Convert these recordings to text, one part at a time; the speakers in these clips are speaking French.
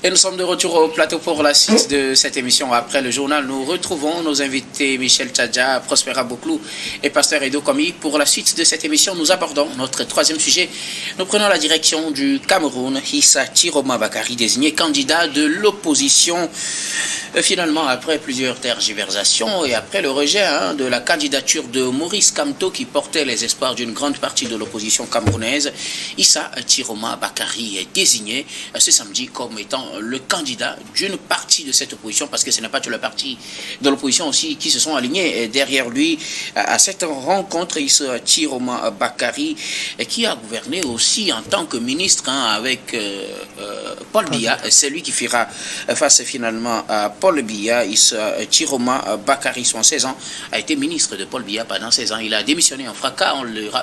Et nous sommes de retour au plateau pour la suite de cette émission. Après le journal, nous retrouvons nos invités Michel Tchadja, Prospera Bouklou et Pasteur Edo Komi. Pour la suite de cette émission, nous abordons notre troisième sujet. Nous prenons la direction du Cameroun. Issa Tiroma Bakari, désigné candidat de l'opposition. Finalement, après plusieurs tergiversations et après le rejet de la candidature de Maurice Kamto qui portait les espoirs d'une grande partie de l'opposition camerounaise, Issa Tiroma Bakari est désigné ce samedi comme étant le candidat d'une partie de cette opposition, parce que ce n'est pas toute la partie de l'opposition aussi qui se sont alignés derrière lui à cette rencontre. Issa Tiroma Bakari qui a gouverné aussi en tant que ministre avec Paul Biya. C'est lui qui fera face finalement à Paul Biya. Issa Tiroma Bakari, 76 ans, a été ministre de Paul Biya pendant 16 ans. Il a démissionné en fracas,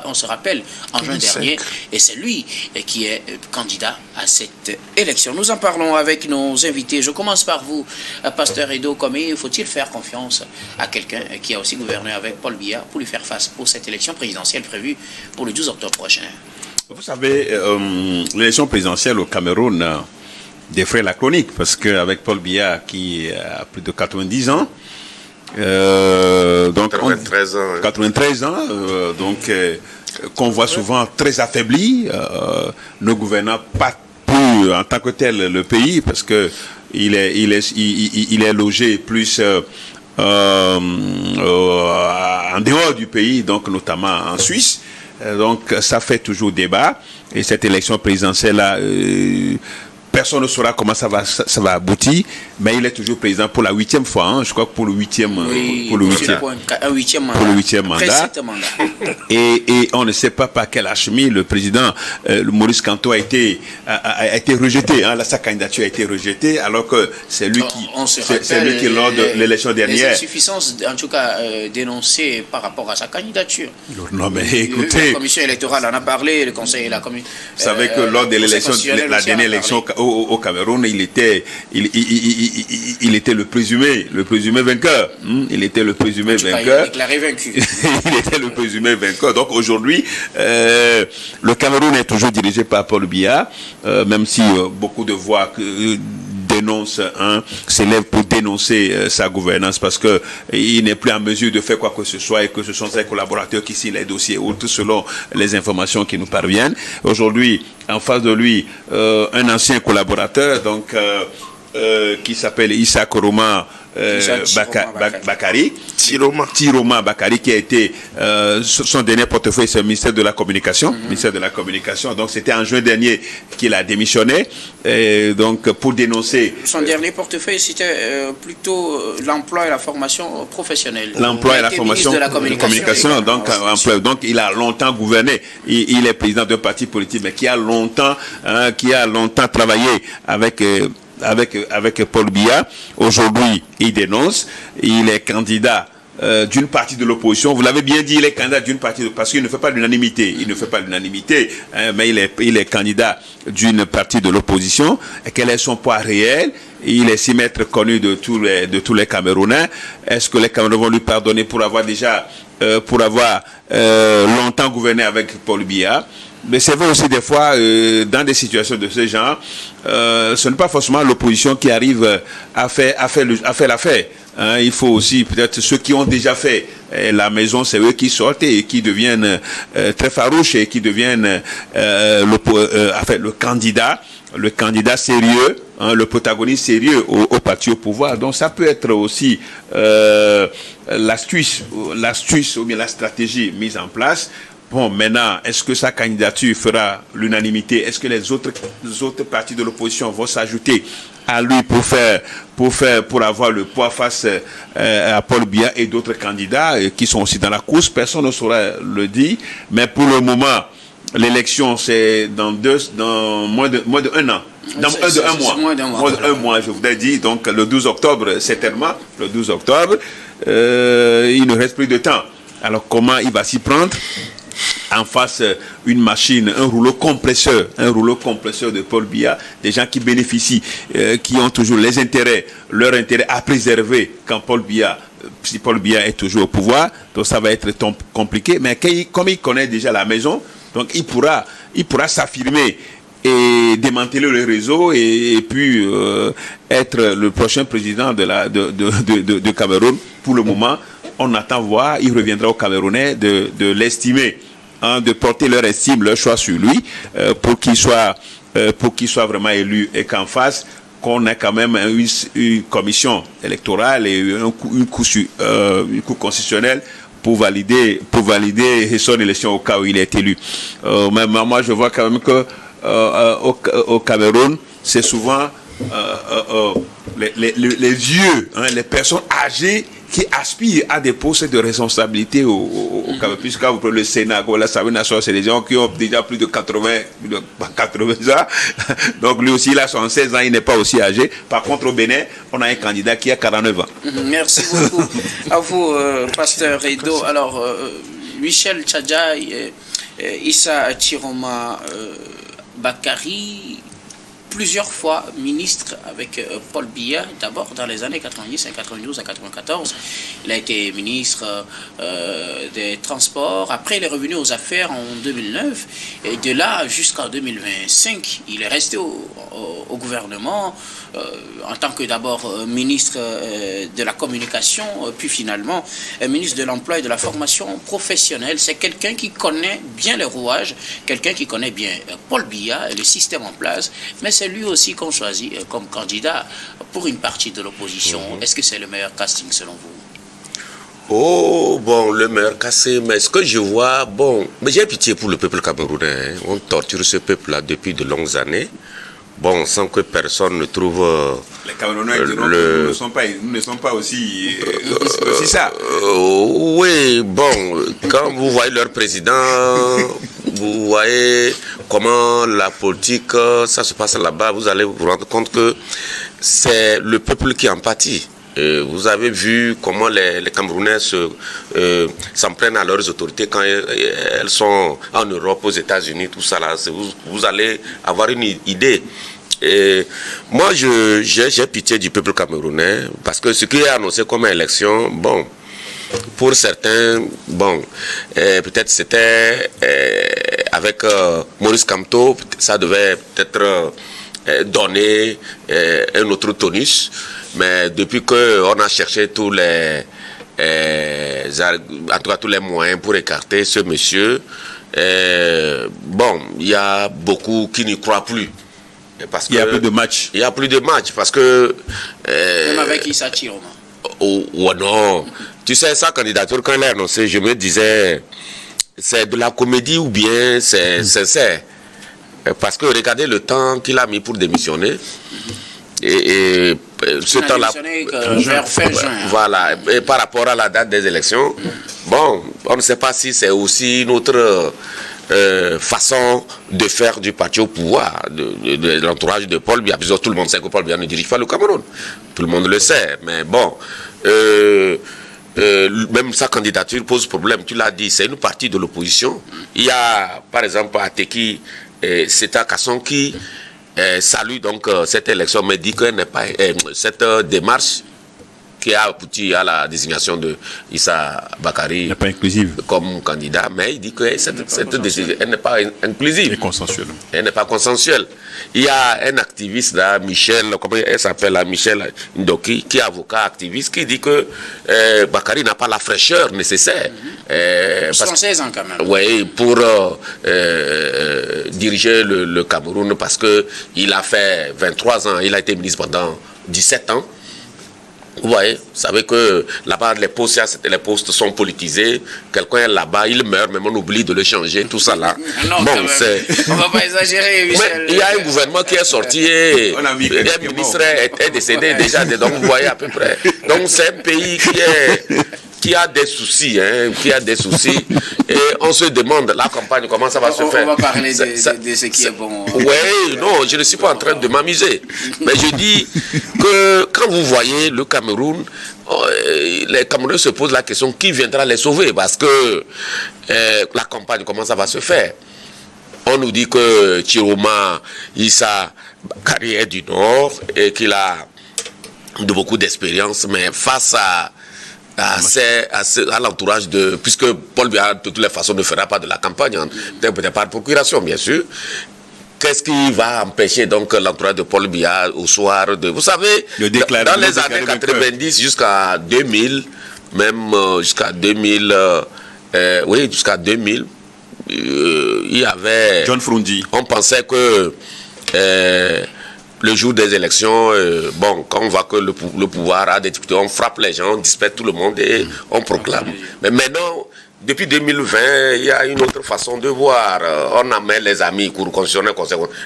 on se rappelle, en juin dernier, et c'est lui qui est candidat à cette élection. Nous en parlons avec nos invités. Je commence par vous, Pasteur Edo Komi. Faut-il faire confiance à quelqu'un qui a aussi gouverné avec Paul Biya pour lui faire face pour cette élection présidentielle prévue pour le 12 octobre prochain? Vous savez, l'élection présidentielle au Cameroun défraie la chronique, parce qu'avec Paul Biya qui a plus de 90 ans, donc 93 ans, donc qu'on voit souvent très affaibli, ne gouvernant pas plus en tant que tel le pays, parce que il est logé plus en dehors du pays, donc notamment en Suisse. Donc ça fait toujours débat, et cette élection présidentielle là, personne ne saura comment ça va aboutir, mais il est toujours président pour la 8e fois, je crois que pour le 8e mandat. Et on ne sait pas par quel achemie le président Maurice Kamto a été rejeté, sa candidature a été rejetée, alors que c'est lui qui lors de l'élection dernière. Les insuffisances, en tout cas, dénoncées par rapport à sa candidature. Non, mais écoutez, la commission électorale en a parlé, le conseil et la commission. Vous savez que lors de la dernière élection au Cameroun, il était le présumé vainqueur. Il était le présumé vainqueur. Il déclaré vaincu. Il était le présumé vainqueur. Donc aujourd'hui, le Cameroun est toujours dirigé par Paul Biya, même si beaucoup de voix s'élèvent pour dénoncer sa gouvernance, parce que il n'est plus en mesure de faire quoi que ce soit, et que ce sont ses collaborateurs qui signent les dossiers autres selon les informations qui nous parviennent. Aujourd'hui, en face de lui, un ancien collaborateur, donc qui s'appelle Issa Bakari, Tiroma Bakari, qui a été son dernier portefeuille, c'est le ministère de la Communication. Donc c'était en juin dernier qu'il a démissionné, donc pour dénoncer. Son dernier portefeuille, c'était plutôt l'emploi et la formation professionnelle. L'emploi et la formation de la communication. Donc il a longtemps gouverné. Il est président d'un parti politique, mais qui a longtemps travaillé avec Paul Biya. Aujourd'hui, il dénonce. Il est candidat d'une partie de l'opposition. Vous l'avez bien dit, il est candidat d'une partie, parce qu'il ne fait pas l'unanimité. Mais il est candidat d'une partie de l'opposition. Quel est son poids réel? Il est 6 mètres connu de tous les Camerounais. Est-ce que les Camerounais vont lui pardonner pour avoir longtemps gouverné avec Paul Biya? Mais c'est vrai aussi des fois, dans des situations de ce genre, ce n'est pas forcément l'opposition qui arrive à faire l'affaire. Il faut aussi peut-être ceux qui ont déjà fait la maison, c'est eux qui sortent et qui deviennent très farouches, et qui deviennent le candidat sérieux, le protagoniste sérieux au parti au pouvoir. Donc ça peut être aussi l'astuce ou bien la stratégie mise en place. Bon, maintenant, est-ce que sa candidature fera l'unanimité? Est-ce que les autres partis de l'opposition vont s'ajouter à lui pour avoir le poids face à Paul Biya et d'autres candidats qui sont aussi dans la course? Personne ne saura le dire. Mais pour le moment, l'élection, c'est dans moins de un an. Moins d'un mois, je voudrais dire. Donc, le 12 octobre, certainement. Le 12 octobre, il ne reste plus de temps. Alors, comment il va s'y prendre? En face, une machine, un rouleau compresseur de Paul Biya, des gens qui bénéficient, qui ont toujours leur intérêt à préserver si Paul Biya est toujours au pouvoir. Donc ça va être compliqué, mais comme il connaît déjà la maison, donc il pourra s'affirmer et démanteler le réseau et puis être le prochain président de Cameroun. Pour le moment, on attend voir, il reviendra aux Camerounais de l'estimer, de porter leur estime, leur choix sur lui, pour qu'il soit vraiment élu, et qu'en face, qu'on ait quand même une commission électorale et une cour constitutionnelle pour valider son élection au cas où il est élu. Mais moi, je vois quand même que au Cameroun, c'est souvent les vieux, les personnes âgées qui aspirent à des postes de responsabilité au Cameroun. Puisque vous prenez le Sénat, l'Assemblée nationale, c'est des gens qui ont déjà plus de 80 ans. Donc lui aussi, il a 76 ans, il n'est pas aussi âgé. Par contre, au Bénin, on a un candidat qui a 49 ans. Merci beaucoup à vous, pasteur Edo. Alors, Michel Tchadja, Issa Chiroma Bakary, plusieurs fois ministre avec Paul Biya, d'abord dans les années 90, 92 à 94. Il a été ministre des Transports. Après, il est revenu aux Affaires en 2009. Et de là jusqu'en 2025, il est resté au gouvernement en tant que d'abord ministre de la Communication, puis finalement ministre de l'Emploi et de la Formation professionnelle. C'est quelqu'un qui connaît bien les rouages, quelqu'un qui connaît bien Paul Biya et le système en place, mais c'est lui aussi qu'on choisit comme candidat pour une partie de l'opposition. Est-ce que c'est le meilleur casting selon vous? Oh, bon, le meilleur casting, mais ce que je vois, bon, mais j'ai pitié pour le peuple camerounais. On torture ce peuple-là depuis de longues années. Bon, sans que personne ne trouve... les Camerounais nous ne sommes pas aussi ça. Oui, bon, quand vous voyez leur président, vous voyez comment la politique, ça se passe là-bas, vous allez vous rendre compte que c'est le peuple qui en pâtit. Vous avez vu comment les Camerounais s'en prennent à leurs autorités quand elles sont en Europe, aux États-Unis, tout ça là. Vous allez avoir une idée. Et moi, j'ai pitié du peuple camerounais parce que ce qui est annoncé comme élection, bon, pour certains, bon, peut-être c'était avec Maurice Kamto, ça devait peut-être donner un autre tonus, mais depuis qu'on a cherché tous les moyens pour écarter ce monsieur, bon, il y a beaucoup qui n'y croient plus. Parce il y a plus de matchs. Il y a plus de matchs parce que... Même avec Issa Chiroma. Oh non. Tu sais, sa candidature, quand elle est annoncée, je me disais, c'est de la comédie ou bien c'est sincère. Parce que regardez le temps qu'il a mis pour démissionner. Et ce temps-là... vers fin juin. Voilà. Et par rapport à la date des élections, bon, on ne sait pas si c'est aussi une autre... façon de faire du parti au pouvoir, de l'entourage de Paul Biya. Tout le monde sait que Paul Biya ne dirige pas le Cameroun. Tout le monde le sait. Mais bon, même sa candidature pose problème. Tu l'as dit, c'est une partie de l'opposition. Il y a, par exemple, Ateki, Seta Kasson qui salue donc cette élection, mais dit qu'elle n'est pas cette démarche qui a abouti à la désignation de Issa Bakary comme candidat, mais il dit que cette décision, elle n'est pas inclusive. Elle n'est pas consensuelle. Il y a un activiste là, Michel, comment elle s'appelle là, Michel Ndoki, qui est avocat activiste, qui dit que Bakary n'a pas la fraîcheur nécessaire. 76 ans quand même. Oui, pour diriger le Cameroun, parce qu'il a fait 23 ans, il a été ministre pendant 17 ans. Vous voyez, vous savez que là-bas, les postes sont politisés. Quelqu'un est là-bas, il meurt, mais on oublie de le changer, tout ça là. Non, bon, on ne va pas exagérer, Michel. Mais il y a un gouvernement qui est sorti et un ministre est décédé déjà. Donc, vous voyez à peu près. Donc, c'est un pays qui a des soucis, qui a des soucis. Et on se demande, la campagne, comment ça va se faire. On va parler de ce qui est bon. Oui, non, je ne suis pas en train de m'amuser. Mais je dis que quand vous voyez le Cameroun, les Camerounais se posent la question, qui viendra les sauver? Parce que la campagne, comment ça va se faire? On nous dit que Chiroma Issa Bakary est du Nord et qu'il a beaucoup d'expérience, mais face à l'entourage de... Puisque Paul Biya, de toutes les façons, ne fera pas de la campagne, peut-être par procuration, bien sûr. qu'est-ce qui va empêcher donc l'entourage de Paul Biya au soir de... Vous savez, dans les années 90 jusqu'à 2000, même jusqu'à 2000, oui, jusqu'à 2000, il y avait... John Frundi. On pensait que le jour des élections, bon, quand on voit que le pouvoir a des députés, on frappe les gens, on disperse tout le monde et on proclame. Mais maintenant... Depuis 2020, il y a une autre façon de voir. On amène les amis, Cour constitutionnelle,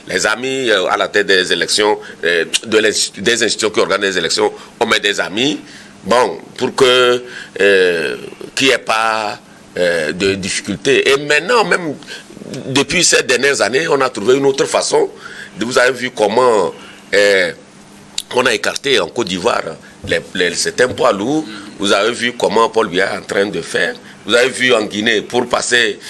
les amis à la tête des élections, des institutions qui organisent les élections, on met des amis, bon, pour que qu'il n'y ait pas de difficultés. Et maintenant, même depuis ces dernières années, on a trouvé une autre façon. Vous avez vu comment on a écarté en Côte d'Ivoire certains poids lourds. Vous avez vu comment Paul Biya est en train de faire. Vous avez vu en Guinée, pour passer,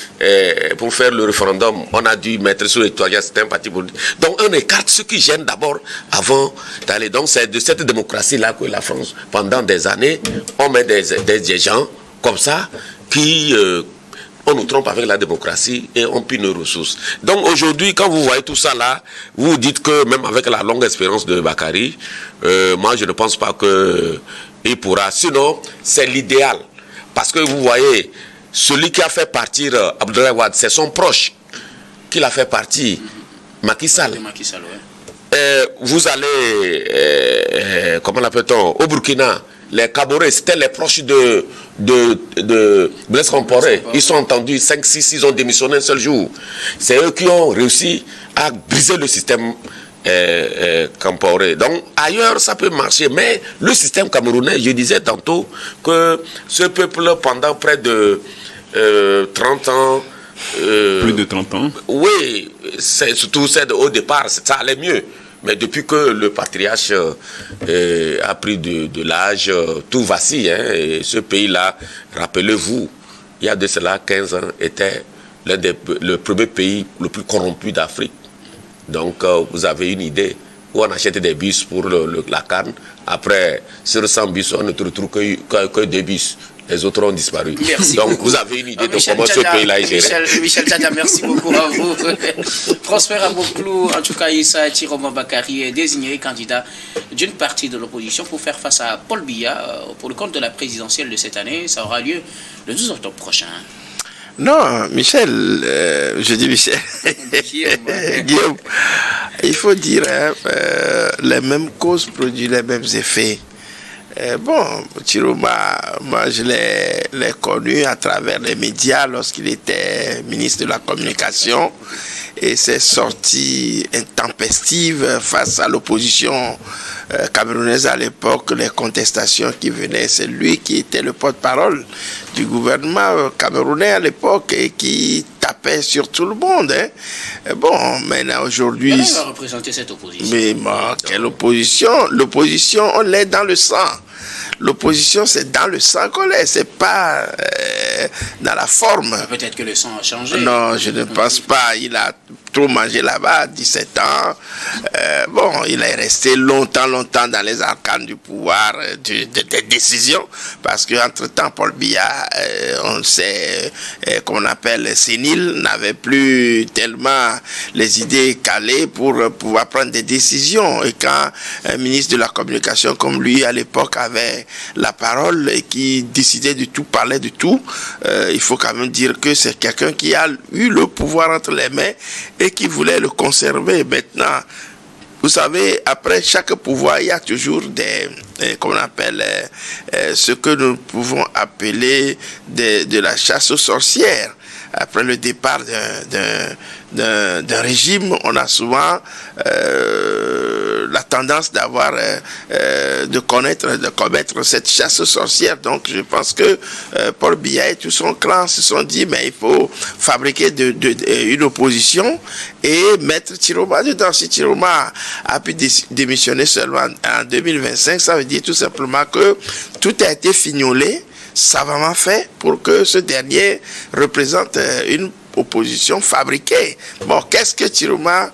pour faire le référendum, on a dû mettre sur les toilettes certains partis politiques. Donc on écarte ce qui gêne d'abord avant d'aller. Donc c'est de cette démocratie-là que la France, pendant des années, on met des gens comme ça qui... on nous trompe avec la démocratie et on pille nos ressources. Donc aujourd'hui, quand vous voyez tout ça là, vous vous dites que même avec la longue expérience de Bakary, moi je ne pense pas qu'il pourra. Sinon, c'est l'idéal. Parce que vous voyez, celui qui a fait partir Abdoulaye Wade, c'est son proche qui l'a fait partir, Macky Sall. Vous allez, comment l'appelle-t-on, au Burkina, les Kaboré, c'était les proches de Blaise Compaoré. Ils sont entendus, 5, 6, ils ont démissionné un seul jour. C'est eux qui ont réussi à briser le système Compaoré. Donc ailleurs ça peut marcher, mais le système camerounais, je disais tantôt que ce peuple pendant près de 30 ans, plus de 30 ans, oui, c'est surtout au départ ça allait mieux, mais depuis que le patriarche a pris de l'âge, tout vacille, hein, et ce pays là, rappelez-vous, il y a de cela 15 ans, était le premier pays le plus corrompu d'Afrique. Donc, vous avez une idée où on achète des bus pour la canne. Après, sur 100 bus, on ne retrouve que 2 bus. Les autres ont disparu. Merci. Donc, vous avez une idée de comment ce pays-là est géré. Michel Tchadja, merci beaucoup à vous. Prosper Aboklou, en tout cas, Issa Chiroma Bakary est désigné candidat d'une partie de l'opposition pour faire face à Paul Biya pour le compte de la présidentielle de cette année. Ça aura lieu le 12 octobre prochain. Non, Michel, je dis Michel, Guillaume, il faut dire, les mêmes causes produisent les mêmes effets. Bon, Chiroma, moi je l'ai connu à travers les médias lorsqu'il était ministre de la Communication et ses sorties intempestives face à l'opposition camerounaise à l'époque, les contestations qui venaient, c'est lui qui était le porte-parole du gouvernement camerounais à l'époque et qui tapait sur tout le monde. Hein. Bon, maintenant aujourd'hui... Qui va représenter cette opposition? Mais bon, quelle opposition? L'opposition, on l'est dans le sang. L'opposition, c'est dans le sang qu'on l'est, c'est pas dans la forme. Peut-être que le sang a changé. Non, je ne pense pas. Il a trop mangé là-bas, 17 ans. Bon, il est resté longtemps dans les arcanes du pouvoir, des décisions, parce qu'entre-temps, Paul Biya, on sait, qu'on appelle sénile, n'avait plus tellement les idées calées pour pouvoir prendre des décisions. Et quand un ministre de la Communication comme lui, à l'époque, avait la parole et qui décidait de tout, parlait de tout, il faut quand même dire que c'est quelqu'un qui a eu le pouvoir entre les mains et qui voulait le conserver. Maintenant, vous savez, après chaque pouvoir, il y a toujours comment on appelle, ce que nous pouvons appeler de la chasse aux sorcières. Après le départ d'un régime, on a souvent la tendance d'avoir, de commettre cette chasse aux sorcières. Donc je pense que Paul Biya et tout son clan se sont dit, mais il faut fabriquer une opposition et mettre Chiroma dedans. Si Chiroma a pu démissionner seulement en 2025, ça veut dire tout simplement que tout a été fignolé, savamment fait, pour que ce dernier représente une opposition fabriquée. Bon, qu'est-ce que Chiroma,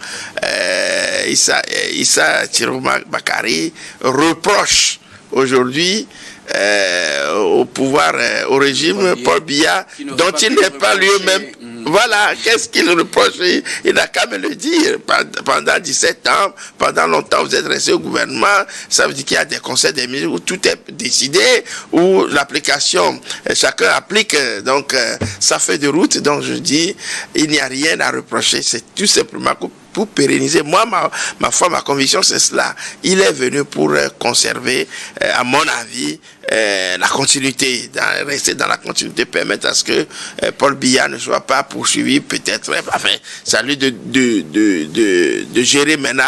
Issa Chiroma Bakary reproche aujourd'hui au pouvoir, au régime Paul Biya, dont il n'est pas lui-même Voilà, qu'est-ce qu'il reproche? Il n'a qu'à me le dire. Pendant 17 ans, pendant longtemps, vous êtes resté au gouvernement. Ça veut dire qu'il y a des conseils des ministres où tout est décidé, où l'application, chacun applique donc sa feuille de route. Donc je dis, il n'y a rien à reprocher. C'est tout simplement pour pérenniser. Moi, ma foi, ma conviction, c'est cela. Il est venu pour conserver, à mon avis, la continuité, rester dans la continuité, permettre à ce que Paul Biya ne soit pas poursuivi, peut-être, enfin, c'est à lui de gérer maintenant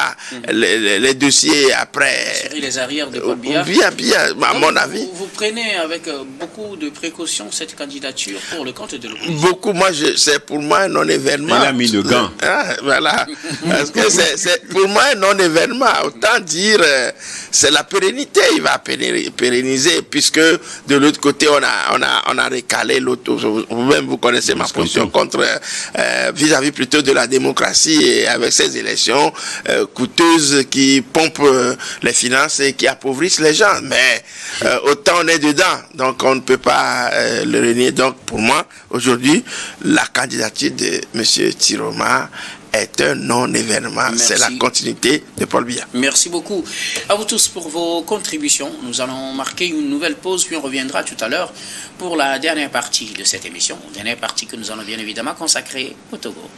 les dossiers après. Sur les arrières de Paul Biya. Bien, à mon avis. Vous prenez avec beaucoup de précautions cette candidature pour le compte de l'opposition. Beaucoup, c'est pour moi un non-événement. Il a mis le gant. Voilà. Parce que c'est pour moi un non-événement. Autant dire, c'est la pérennité. Il va pérenniser, puisque de l'autre côté, on a recalé l'autre. Vous-même, vous connaissez ma position contre, vis-à-vis plutôt de la démocratie, et avec ces élections coûteuses qui pompent les finances et qui appauvrissent les gens. Mais autant on est dedans, donc on ne peut pas le renier. Donc pour moi, aujourd'hui, la candidature de M. Tiroma est un non-événement. C'est la continuité de Paul Biya. Merci beaucoup à vous tous pour vos contributions. Nous allons marquer une nouvelle pause, puis on reviendra tout à l'heure pour la dernière partie de cette émission. Dernière partie que nous allons bien évidemment consacrer au Togo.